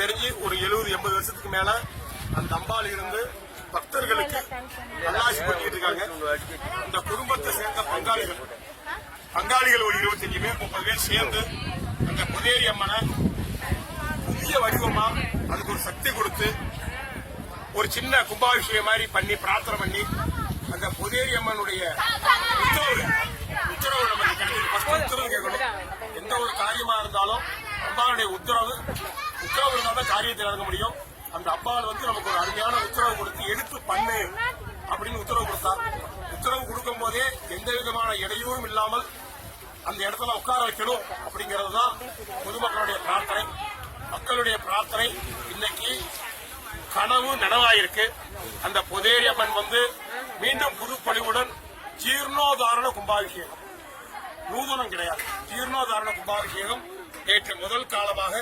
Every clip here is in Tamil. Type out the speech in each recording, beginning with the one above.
தெரிஞ்சு ஒரு 70-80 வருஷத்துக்கு மேல அந்த அம்பாள் இருந்து பக்தர்களுக்கு நல்லாசி பண்ணிட்டு இருக்காங்க. இந்த குடும்பத்தை சேர்ந்த பங்காளிகள் ஒரு 25 பேர் 30 பேர் சேர்ந்து அந்த பொதேரி அம்மனை புதிய வடிவமா அதுக்கு ஒரு சக்தி கொடுத்து ஒரு சின்ன கும்பாபிஷேகம் மாதிரி பண்ணி பிரார்த்தனை பண்ணி அந்த பொதேரி அம்மனுடைய உத்தரவு நமக்கு கிடைக்குது. உத்தரவு கேட்கணும். எந்த ஒரு காரியமா இருந்தாலும் அம்பாளுடைய உத்தரவு இருந்தால்தான் காரியத்தை நடக்க முடியும். அந்த அம்பாள் நமக்கு ஒரு அருமையான உத்தரவு கொடுத்து எடுத்து பண்ணு அப்படின்னு உத்தரவு கொடுத்தார். உத்தரவு கொடுக்கும் போதே எந்த விதமான இடையூறும் இல்லாமல் அந்த இடத்துல உட்கார வைக்கணும் அப்படிங்கிறது தான் பொதுமக்களுடைய பிரார்த்தனை. மக்களுடைய பிரார்த்தனை இன்னைக்கு கனவு நனவாயிருக்கு. அந்த பொதேரி அம்மன் மீண்டும் புதுப்பொலிவுடன் ஜீர்ணோதாரண கும்பாபிஷேகம், நூதனம் கிடையாது, ஜீர்ணோதாரண கும்பாபிஷேகம் நேற்று முதல் காலமாக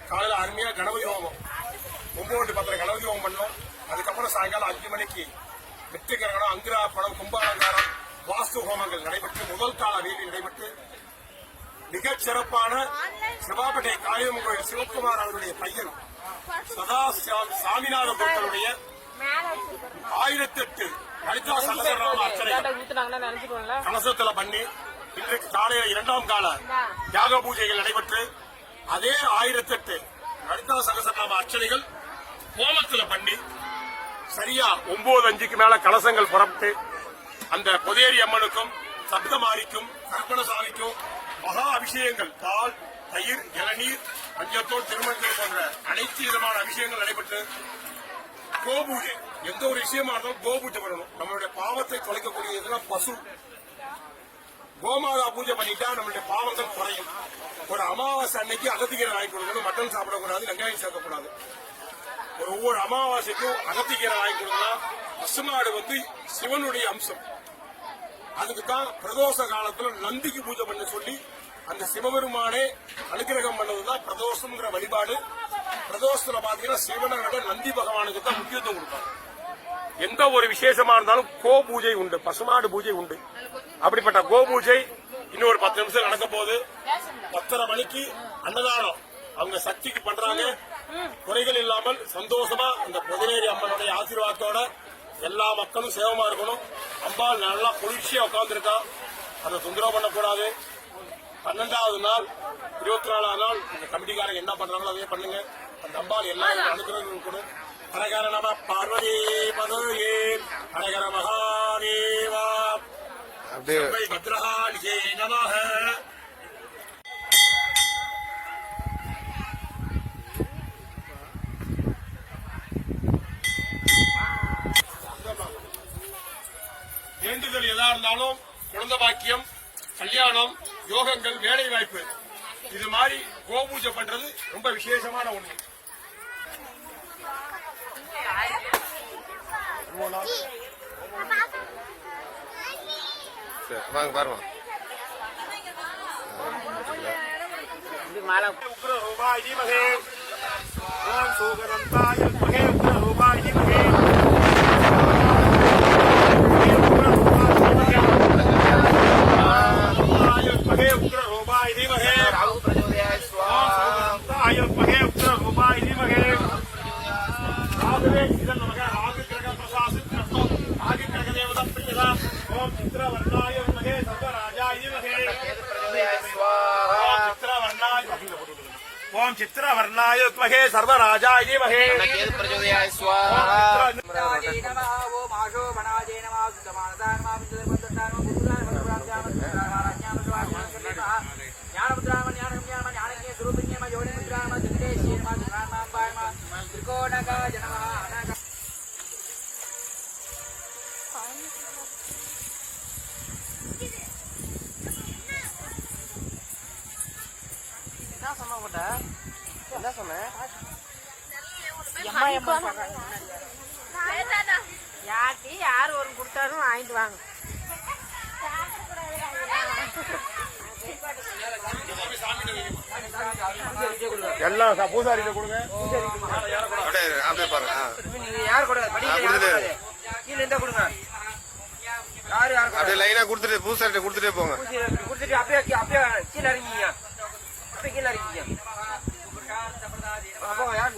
காலையில் அருமையா கணபதி ஹோமம் 9-10 கணபதி ஹோமம் பண்ணோம். அதுக்கப்புறம் சாயங்காலம் 5 மணிக்கு வெற்றிகரணம், அங்குராப்பணம், கும்பாலங்காரம், வாஸ்து ஹோமங்கள் நடைபெற்று முதல் கால வேலை நடைபெற்று மிகச் சிறப்பான சிவாபேட்டை காளியம்மன் கோயில் சிவகுமார் அவருடைய பையன் சதா சாமிநாத பொருட்களுடைய 1008 லலிதா சகசரநாம அர்ச்சனை கலசத்துல பண்ணி இன்றைக்கு காலையில் 2ஆம் கால யாக பூஜைகள் நடைபெற்று அதே 1008 லலிதா சகசரநாம அர்ச்சனைகள் ஹோமத்துல பண்ணி சரியா 9:05க்கு மேல கலசங்கள் புறப்பட்டு அந்த பொதேரி அம்மனுக்கும் சப்தமாரிக்கும் கற்பனசாமிக்கும் மகா அபிஷேகங்கள் பால், தயிர், இளநீர், மஞ்சத்தோடு திருமணங்கள் போன்ற அனைத்து விதமான அபிஷேகங்கள் நடைபெற்று கோபூஜை, எந்த ஒரு விஷயமா இருந்தாலும் கோபூஜை பண்ணணும். நம்மளுடைய பாவத்தை தொலைக்கக்கூடியதுன்னா பசு கோமாதா பூஜை பண்ணிட்டா நம்மளுடைய பாவங்கள் குறையும். ஒரு அமாவாசை அன்னைக்கு அகத்திக்கீரை வாங்கி கொடுக்கணும், மட்டன் சாப்பிடக்கூடாது, வெங்காயம் சேர்க்கக்கூடாது. ஒவ்வொரு அமாவாசைக்கும் அகத்திக்கீரை வாங்கி கொடுக்கலாம். பசுமாடு சிவனுடைய அம்சம். அதுக்குதான் பிரதோஷ காலத்துல நந்திக்கு பூஜை பண்ண சொல்லி அந்த சிவபெருமானே அனுகிரகம் பண்ணதுதான் பிரதோஷம்ங்கிற வழிபாடு. பிரதோஷத்துல பாத்தீங்கன்னா சிவனை விட நந்தி பகவானுக்கு தான் முக்கியத்துவம் கொடுப்பாங்க. எந்த ஒரு விசேஷமா இருந்தாலும் கோ பூஜை உண்டு, பசுமாடு பூஜை உண்டு. அப்படிப்பட்ட கோ பூஜை இன்னும் ஒரு 10 நிமிஷம் நடக்க போகுது. 10:30 மணிக்கு அன்னதானம் அவங்க சக்திக்கு பண்றாங்க. குறைகள் இல்லாமல் சந்தோஷமா அந்த பொதினேரி அம்மனுடைய ஆசீர்வாதத்தோட எல்லா மக்களும் சேவமா இருக்கணும். அம்பாள் நல்லா குளிர்ச்சியா உட்கார்ந்துருக்கா, அதை தொந்தரவு பண்ணக்கூடாது. 12வது நாள் 24ஆம் நாள் இந்த கமிட்டிக்காரங்க என்ன பண்றாங்களோ அதே பண்ணுங்க. அந்த அம்பாள் எல்லாரும் அனுகிரகம் இருக்கணும். ஹரஹர நம பார்வதி பதயே ஹரஹர மகாதேவா பத்ரஹாலியே நமஹ. வேண்டுதல் எதா இருந்தாலும் குழந்தை பாக்கியம், கல்யாணம், யோகங்கள், வேலை வாய்ப்பு, இது மாதிரி கோபூஜை பண்றது ரொம்ப விசேஷமான ஒண்ணு. வாங்க பாருங்க. உக்ர ரூபாய் தீமகே ஓம் சூகரந்தாய மகே உக்ர ரூபாய் தீமகே ओम चित्रवर्णाय विद्महे सर्वराजाय धीमहि प्रचोदयाय स्वाहा. ओम आशो वनाजय नमः सुतमानदाय नमः विद्युतमन्तदाय नमः बुद्धाय नमः ज्ञानमुद्राय ज्ञानगम्याय ज्ञानज्ञे स्वरूपिण्ये नमः योनिमुद्राय नमः जगदेशे नमः ज्ञानमाम्बाय नमः त्रिकोणकाय नमः. என்ன சொன்ன? யார் ஒரு கொடுத்தாலும் வாங்கிட்டு வாங்க. எல்லாம் பூசாரிட்ட கொடுங்க. அப்படியே பாருங்க. யார் கூட கீழே இருந்தா கொடுங்க. யாரு அப்படியே லைனா கொடுத்துட்டு பூசாரிட்ட கொடுத்துட்டே போங்க. கொடுத்துட்டு அப்படியே கீழே இறங்கிங்க. அப்படியே கீழே இறங்கிங்க. அப்போ யார்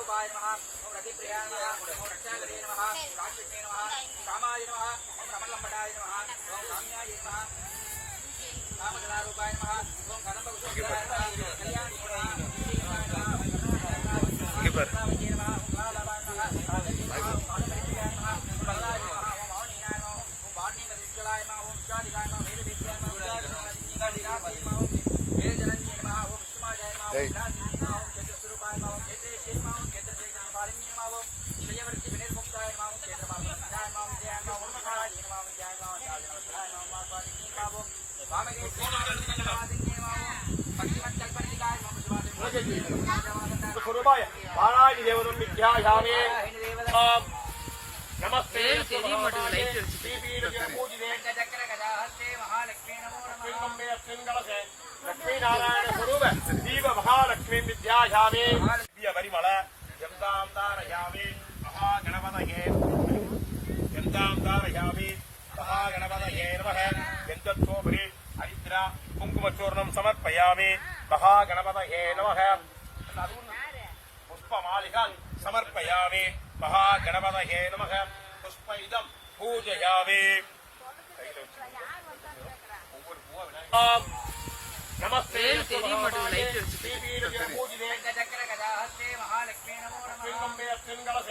रूपाय नमः ओम रतिप्रियाय नमः ओम रक्षाकरे नमः राजविष्णे नमः कामाय नमः ओम कमलम्बटाय नमः ओम काम्याय नमः कामकलारूपाय नमः ओम कदम्बकुसुमधराय नमः कल्याणी नमः இங்க பாரு ஏய் स्वरूपाय बालाजी देवदं विद्यायामे नमस्ते लक्ष्मी नारायण स्वरूप दीप महालक्ष्मी विद्यायामे परिमल यन्तां तारयामि महागणपतये यन्तां तारयामि महागणपतये नमः यन्तत्वोपरि हरिद्रा कुङ्कुमचूर्णं समर्पयामि महागणपतये नमः पुष्पमालिकां समर्पयामि महागणपतये नमः पुष्प इदं पूजयामि नमस्ते महालक्ष्मी नमो नमः